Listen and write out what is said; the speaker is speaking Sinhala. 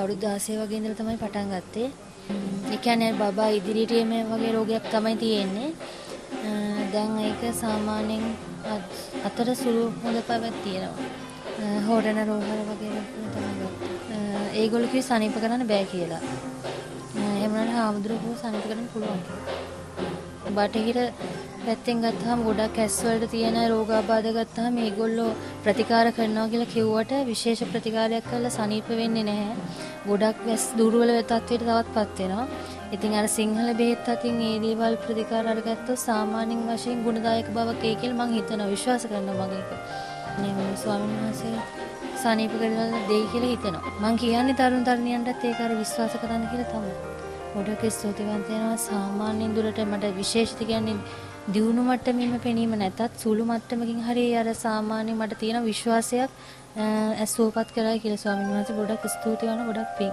අවුරුදු 16 වගේ ඉඳලා තමයි පටන් ගත්තේ. ඒ කියන්නේ බබා ඉදිරියට මේ වගේ රෝගයක් තමයි තියෙන්නේ. දැන් ඒක සාමාන්‍යයෙන් අතර සුළු හොඳ පැවැත් තියෙනවා. හොරණ රෝහල වගේ තමයි. ඒගොල්ලෝ කිව්ව සනීප කරන්න බෑ කියලා. එහෙම නැත්නම් හාමුදුරුවෝ සනීප කරන්න පුළුවන්. බටහිර පැත්තෙන් ගත්තාම ගොඩක් ඇස් වලට තියෙන රෝගාබාධ ගත්තාම මේගොල්ලෝ ප්‍රතිකාර කරනවා කියලා කිව්වට විශේෂ ප්‍රතිකාරයක් කරලා සනීප වෙන්නේ නැහැ. ගොඩක් ඇස් දුර්වල තත්ත්වයට තවත්පත් වෙනවා. ඉතින් අර සිංහල බෙහෙත් අතින් ඒ දේවල් ප්‍රතිකාර අරගත්තොත් සාමාන්‍යයෙන් වශයෙන් ගුණදායක බවක් ඒ කියලා මම හිතනවා විශ්වාස කරනවා මගේ එක. මේ ස්වාමීන් වහන්සේ සනීප කරලා දෙයි කියලා හිතනවා. මම කියන්නේ තරුණ තරුණියන්ටත් ඒක අර විශ්වාස කරන්න කියලා තමයි. ගොඩක් ස්තුතිවන්ත වෙනවා සාමාන්‍යයෙන් දුරට මට විශේෂිත කියන්නේ දියුණු මට්ටමින්ම පෙනීම නැතත් සුළු මට්ටමකින් හරි අර සාමාන්‍යයෙන් මට තියෙන විශ්වාසයක් ඇසුවපත් කරලා කියලා ස්වාමීන් වහන්සේ ගොඩක් ස්තුති වෙනවා ගොඩක් පිං